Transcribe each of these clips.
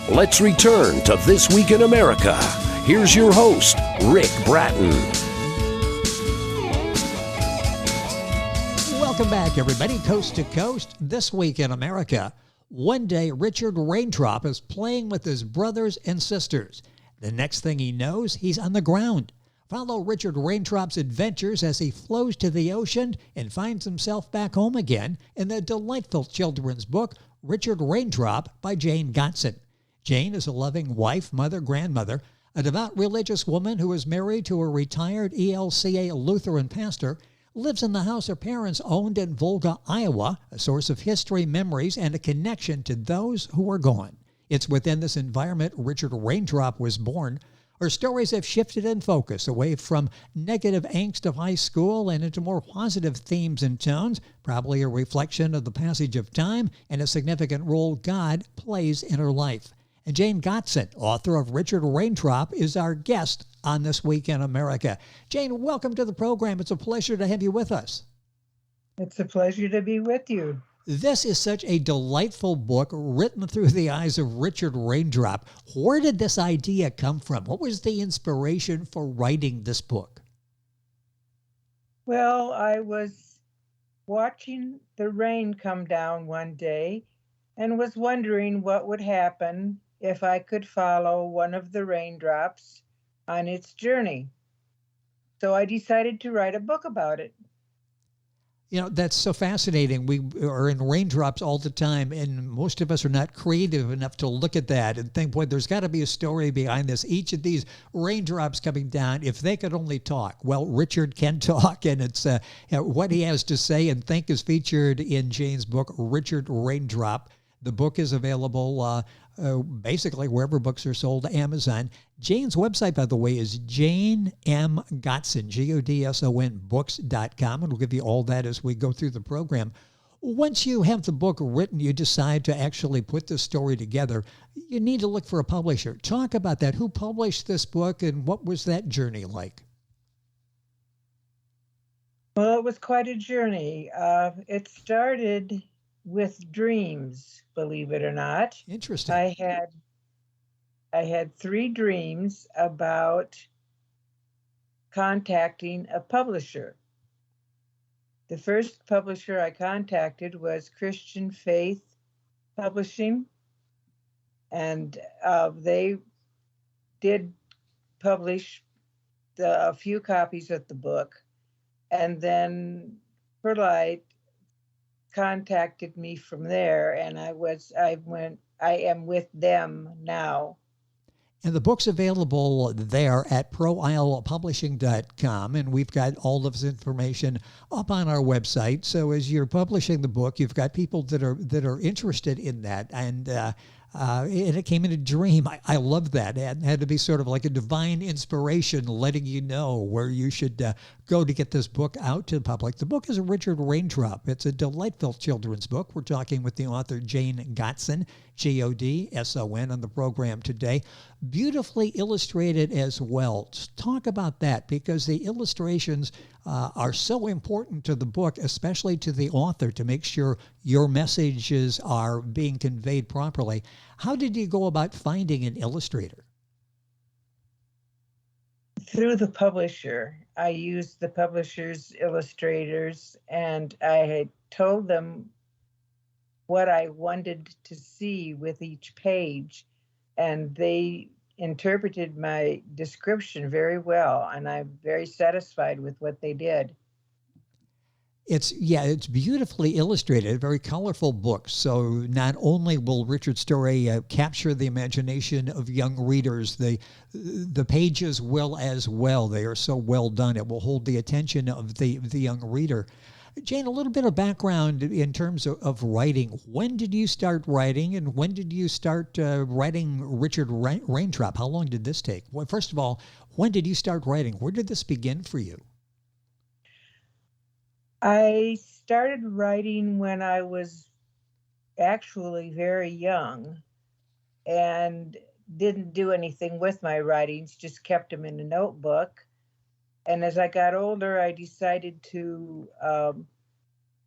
Let's return to This Week in America. Here's your host, Rick Bratton. Welcome back, everybody, coast to coast. This Week in America. One day, Richard Raindrop is playing with his brothers and sisters. The next thing he knows, he's on the ground. Follow Richard Raindrop's adventures as he flows to the ocean and finds himself back home again in the delightful children's book, Richard Raindrop by Jane Godson. Jane is a loving wife, mother, grandmother, a devout religious woman who is married to a retired ELCA Lutheran pastor, lives in the house her parents owned in Volga, Iowa, a source of history, memories, and a connection to those who are gone. It's within this environment Richard Raindrop was born. Her stories have shifted in focus away from negative angst of high school and into more positive themes and tones, probably a reflection of the passage of time and a significant role God plays in her life. And Jane Godson, author of Richard Raindrop, is our guest on This Week in America. Jane, welcome to the program. It's a pleasure to have you with us. It's a pleasure to be with you. This is such a delightful book written through the eyes of Richard Raindrop. Where did this idea come from? What was the inspiration for writing this book? Well, I was watching the rain come down one day and was wondering what would happen if I could follow one of the raindrops on its journey. So I decided to write a book about it. You know, that's so fascinating. We are in raindrops all the time, and most of us are not creative enough to look at that and think, boy, there's got to be a story behind this. Each of these raindrops coming down, if they could only talk. Well, Richard can talk, and it's what he has to say and think is featured in Jane's book, Richard Raindrop. The book is available basically wherever books are sold, Amazon. Jane's website, by the way, is Jane M. Godson, Godson, books.com, and we'll give you all that as we go through the program. Once you have the book written, you decide to actually put the story together, you need to look for a publisher. Talk about that. Who published this book, and what was that journey like? Well, it was quite a journey. It started with dreams, believe it or not. Interesting. I had 3 dreams about contacting a publisher. The first publisher I contacted was Christian Faith Publishing, and they did publish a few copies of the book, and then Perlite contacted me from there, and I am with them now. And the book's available there at proislepublishing.com, and we've got all of this information up on our website. So as you're publishing the book, you've got people that are interested in that, and it came in a dream. I love that. It had to be sort of like a divine inspiration letting you know where you should go to get this book out to the public. The book is Richard Raindrop. It's a delightful children's book. We're talking with the author Jane Godson, Godson, on the program today. Beautifully illustrated as well. Talk about that, because the illustrations are so important to the book, especially to the author, to make sure your messages are being conveyed properly. How did you go about finding an illustrator? Through the publisher. I used the publisher's illustrators, and I had told them what I wanted to see with each page, and they interpreted my description very well, and I'm very satisfied with what they did. It's beautifully illustrated, a very colorful book. So not only will Richard's story capture the imagination of young readers, the pages will as well. They are so well done. It will hold the attention of the young reader. Jane, a little bit of background in terms of writing. When did you start writing, and when did you start writing Richard Raindrop? How long did this take? Well, first of all, when did you start writing? Where did this begin for you? I started writing when I was actually very young and didn't do anything with my writings, just kept them in a notebook. And as I got older, I decided to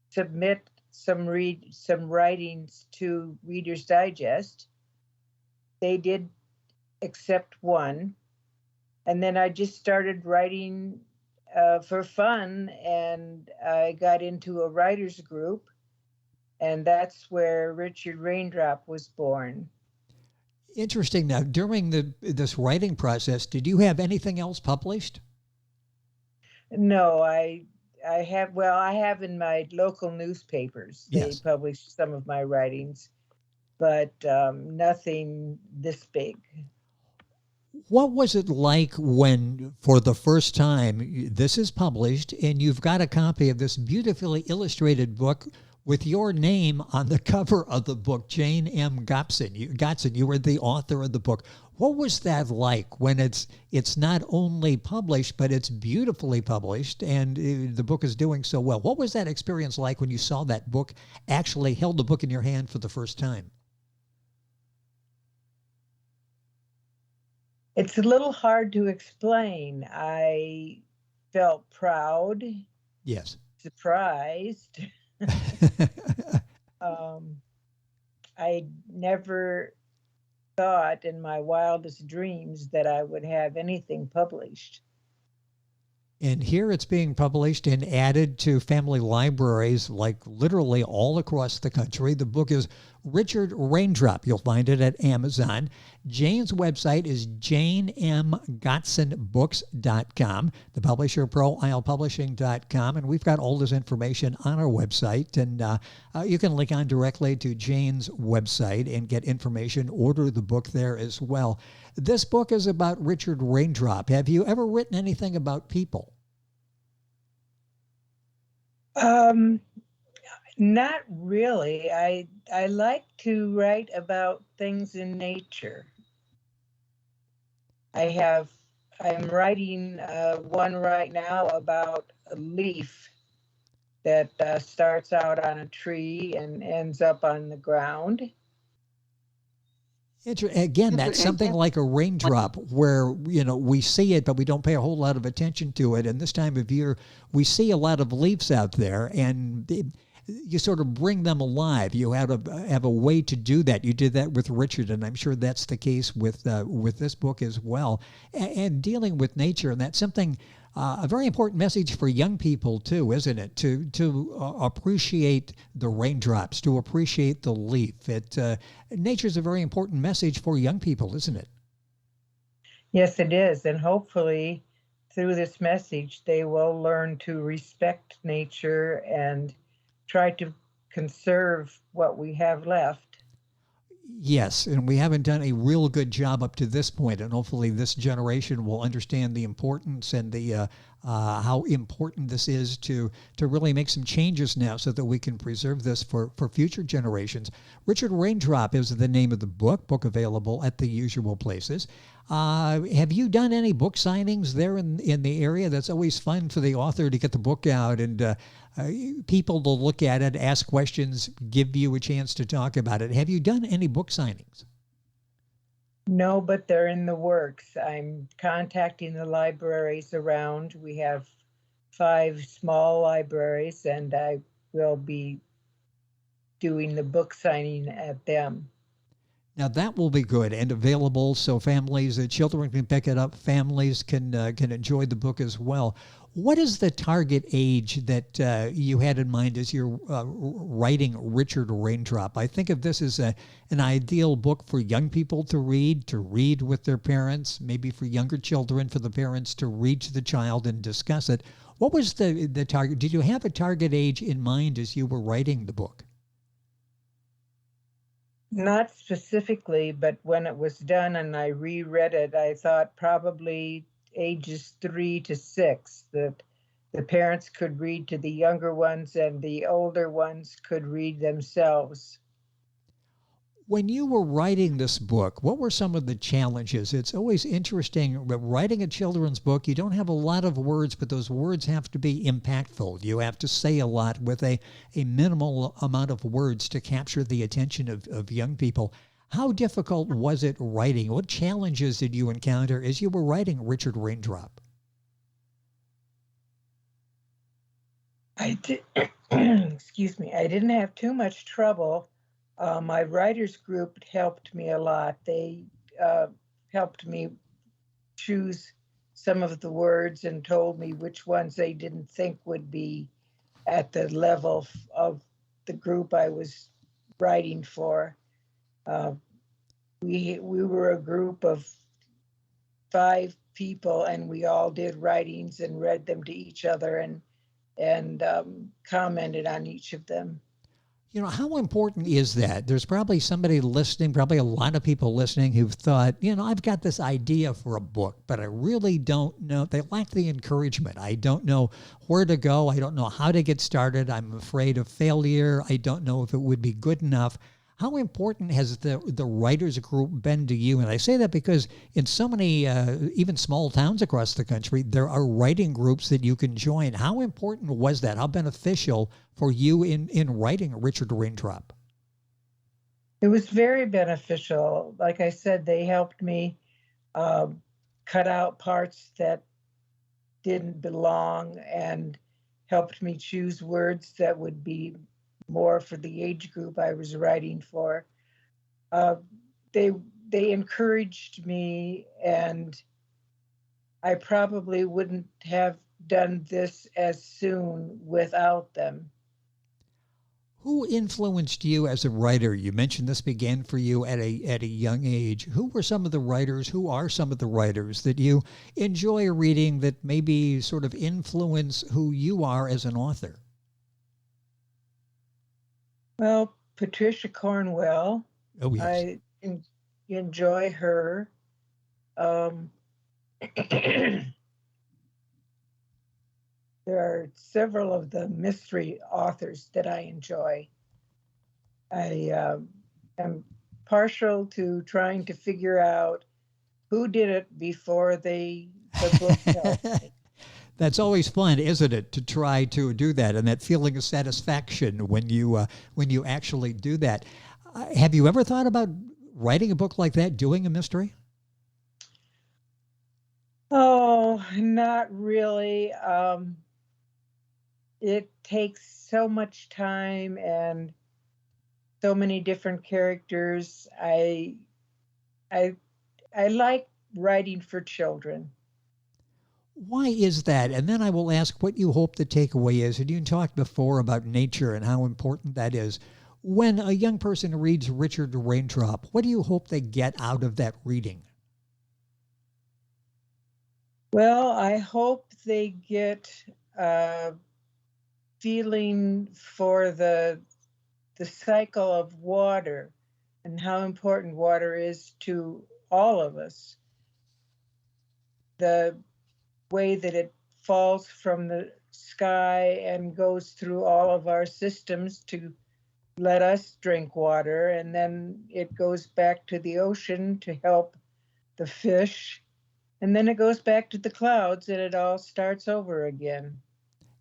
submit some writings to Reader's Digest. they did accept one. And then I just started writing for fun, and I got into a writer's group, and that's where Richard Raindrop was born. Interesting. Now, during this writing process, did you have anything else published? No, I have in my local newspapers. They Yes. published some of my writings, but nothing this big. What was it like when, for the first time, this is published and you've got a copy of this beautifully illustrated book with your name on the cover of the book, Jane M. Godson? You were the author of the book. What was that like when it's not only published, but it's beautifully published and the book is doing so well? What was that experience like when you saw that book, actually held the book in your hand for the first time? It's a little hard to explain. I felt proud. Yes. Surprised. I never thought in my wildest dreams that I would have anything published. And here it's being published and added to family libraries like literally all across the country. The book is Richard Raindrop. You'll find it at Amazon. Jane's website is janemgodsonbooks.com. The publisher, ProIslePublishing.com. And we've got all this information on our website. And you can link on directly to Jane's website and get information, order the book there as well. This book is about Richard Raindrop. Have you ever written anything about people? Not really. I like to write about things in nature. I'm writing one right now about a leaf that starts out on a tree and ends up on the ground. Again, that's something like a raindrop where, we see it, but we don't pay a whole lot of attention to it. And this time of year, we see a lot of leaves out there, and you sort of bring them alive. You have a way to do that. You did that with Richard, and I'm sure that's the case with this book as well. And dealing with nature, and that's something, a very important message for young people too, isn't it? To appreciate the raindrops, to appreciate the leaf. Nature's a very important message for young people, isn't it? Yes, it is. And hopefully through this message, they will learn to respect nature and try to conserve what we have left. Yes, and we haven't done a real good job up to this point, and hopefully this generation will understand the importance and the how important this is to really make some changes now so that we can preserve this for future generations. Richard Raindrop is the name of the book available at the usual places. Have you done any book signings there in the area? That's always fun for the author to get the book out and people to look at it, ask questions, give you a chance to talk about it. Have you done any book signings? No, but they're in the works. I'm contacting the libraries around. We have 5 small libraries, and I will be doing the book signing at them. Now that will be good and available so families, children can pick it up, families can enjoy the book as well. What is the target age that you had in mind as you're writing Richard Raindrop? I think of this as an ideal book for young people to read with their parents, maybe for younger children, for the parents to read to the child and discuss it. What was the target? Did you have a target age in mind as you were writing the book? Not specifically, but when it was done and I reread it, I thought probably ages 3 to 6, that the parents could read to the younger ones and the older ones could read themselves. When you were writing this book, what were some of the challenges? It's always interesting, writing a children's book, you don't have a lot of words, but those words have to be impactful. You have to say a lot with a minimal amount of words to capture the attention of young people. How difficult was it writing? What challenges did you encounter as you were writing Richard Raindrop? I did, excuse me, I didn't have too much trouble. My writers group helped me a lot. They helped me choose some of the words and told me which ones they didn't think would be at the level of the group I was writing for. We were a group of 5 people, and we all did writings and read them to each other and commented on each of them. You know, how important is that? There's probably somebody listening, probably a lot of people listening who've thought, you know, I've got this idea for a book, but I really don't know. They lack the encouragement. I don't know where to go. I don't know how to get started. I'm afraid of failure. I don't know if it would be good enough. How important has the writers group been to you? And I say that because in so many, even small towns across the country, there are writing groups that you can join. How important was that? How beneficial for you in writing Richard Raindrop? It was very beneficial. Like I said, they helped me cut out parts that didn't belong and helped me choose words that would be more for the age group I was writing for. They encouraged me, and I probably wouldn't have done this as soon without them. Who influenced you as a writer? You mentioned this began for you at a young age. Who were some of the writers? Who are some of the writers that you enjoy reading that maybe sort of influence who you are as an author? Well, Patricia Cornwell. Oh, yes. I enjoy her. There are several of the mystery authors that I enjoy. I am partial to trying to figure out who did it before the book tells me. That's always fun, isn't it, to try to do that, and that feeling of satisfaction when you actually do that. Have you ever thought about writing a book like that, doing a mystery? Oh, not really. It takes so much time and so many different characters. I like writing for children. Why is that? And then I will ask what you hope the takeaway is. And you talked before about nature and how important that is. When a young person reads Richard Raindrop, what do you hope they get out of that reading? Well, I hope they get a feeling for the cycle of water and how important water is to all of us. The way that it falls from the sky and goes through all of our systems to let us drink water, and then it goes back to the ocean to help the fish, and then it goes back to the clouds, and it all starts over again.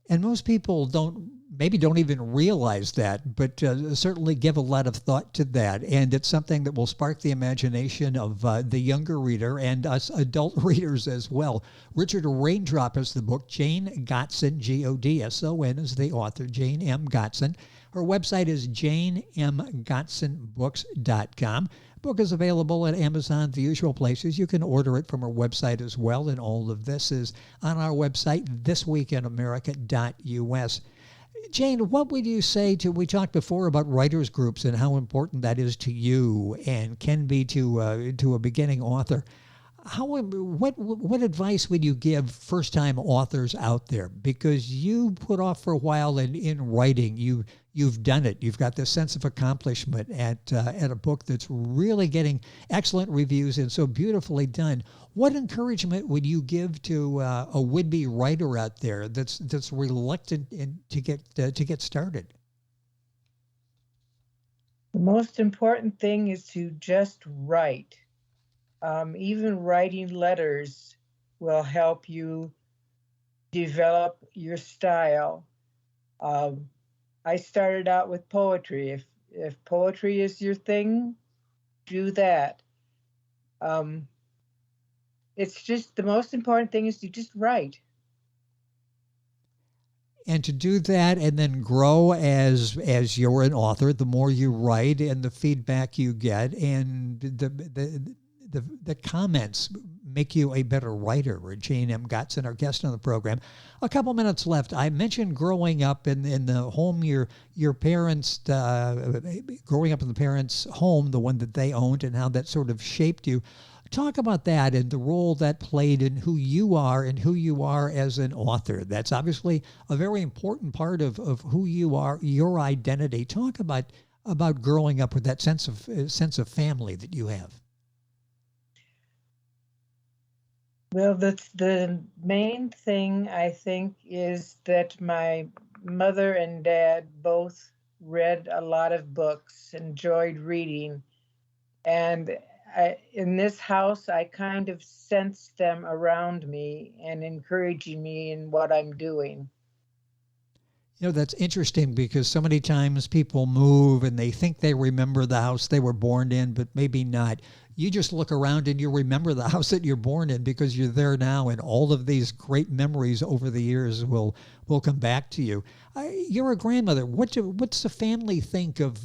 And most people don't even realize that, but certainly give a lot of thought to that. And it's something that will spark the imagination of the younger reader and us adult readers as well. Richard Raindrop is the book. Jane Godson, Godson, is the author, Jane M. Godson. Her website is janemgodsonbooks.com. Book is available at Amazon, the usual places. You can order it from our website as well, and all of this is on our website, thisweekinamerica.us. Jane, what would you say we talked before about writers groups and how important that is to you and can be to a beginning author. What advice would you give first-time authors out there? Because you put off for a while in writing. You've done it. You've got this sense of accomplishment at a book that's really getting excellent reviews and so beautifully done. What encouragement would you give to a would-be writer out there that's reluctant to get started? The most important thing is to just write. Even writing letters will help you develop your style. I started out with poetry. If poetry is your thing, do that. It's just the most important thing is to just write. And to do that and then grow as you're an author, the more you write and the feedback you get and the comments make you a better writer. Jane M. Godson, our guest on the program. A couple minutes left. I mentioned growing up in the home your parents, growing up in the parents' home, the one that they owned, and how that sort of shaped you. Talk about that and the role that played in who you are and who you are as an author. That's obviously a very important part of who you are, your identity. Talk about growing up with that sense of family that you have. Well, the main thing, I think, is that my mother and dad both read a lot of books, enjoyed reading. And in this house, I kind of sense them around me and encouraging me in what I'm doing. You know, that's interesting because so many times people move and they think they remember the house they were born in, but maybe not. You just look around and you remember the house that you're born in because you're there now, and all of these great memories over the years will come back to you. You're a grandmother. What's the family think of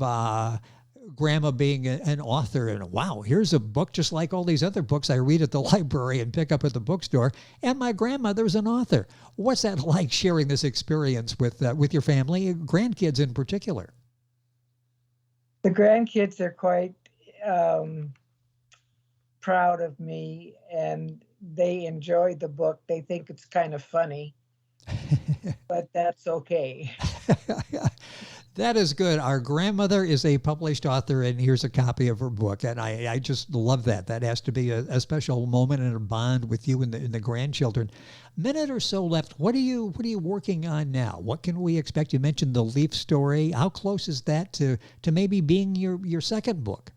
Grandma being an author? And wow, here's a book just like all these other books I read at the library and pick up at the bookstore, and my grandmother's an author. What's that like, sharing this experience with your family, grandkids in particular? The grandkids are quite proud of me, and they enjoy the book. They think it's kind of funny, but that's okay. That is good. Our grandmother is a published author, and here's a copy of her book. And I just love that. That has to be a special moment and a bond with you and the grandchildren. Minute or so left. What are you working on now? What can we expect? You mentioned the Leaf story. How close is that to maybe being your second book?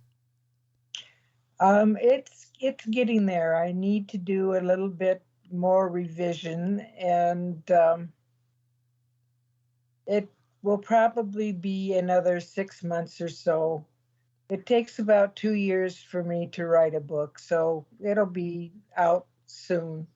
It's getting there. I need to do a little bit more revision, and it will probably be another 6 months or so. It takes about 2 years for me to write a book, so it'll be out soon.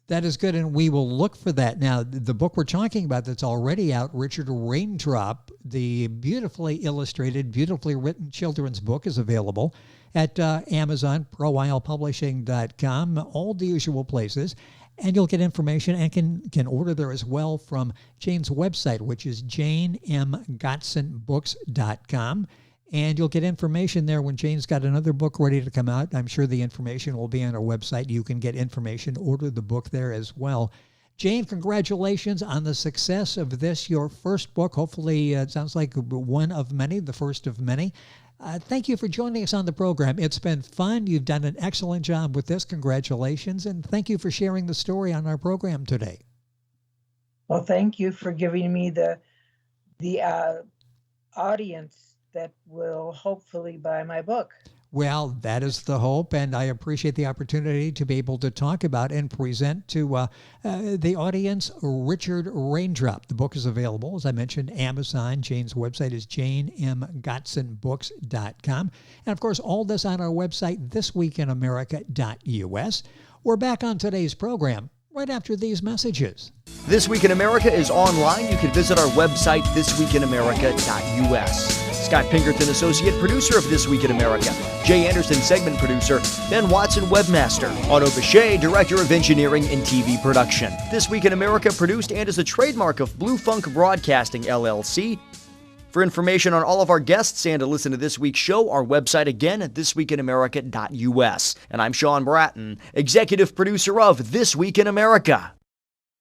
That is good, and we will look for that. Now, the book we're talking about that's already out, Richard Raindrop, the beautifully illustrated, beautifully written children's book, is available at Amazon, ProIslePublishing.com, all the usual places. And you'll get information and can order there as well from Jane's website, which is janemgodsonbooks.com. And you'll get information there when Jane's got another book ready to come out. I'm sure the information will be on our website. You can get information, order the book there as well. Jane, congratulations on the success of this, your first book. Hopefully, it sounds like one of many, the first of many. Thank you for joining us on the program. It's been fun. You've done an excellent job with this. Congratulations. And thank you for sharing the story on our program today. Well, thank you for giving me the audience that will hopefully buy my book. Well, that is the hope, and I appreciate the opportunity to be able to talk about and present to the audience Richard Raindrop. The book is available, as I mentioned, Amazon. Jane's website is janemgodsonbooks.com. And, of course, all this on our website, thisweekinamerica.us. We're back on today's program right after these messages. This Week in America is online. You can visit our website, thisweekinamerica.us. Scott Pinkerton, Associate Producer of This Week in America. Jay Anderson, Segment Producer. Ben Watson, Webmaster. Otto Bechet, Director of Engineering and TV Production. This Week in America produced and is a trademark of Blue Funk Broadcasting, LLC. For information on all of our guests and to listen to this week's show, our website again at thisweekinamerica.us. And I'm Sean Bratton, Executive Producer of This Week in America.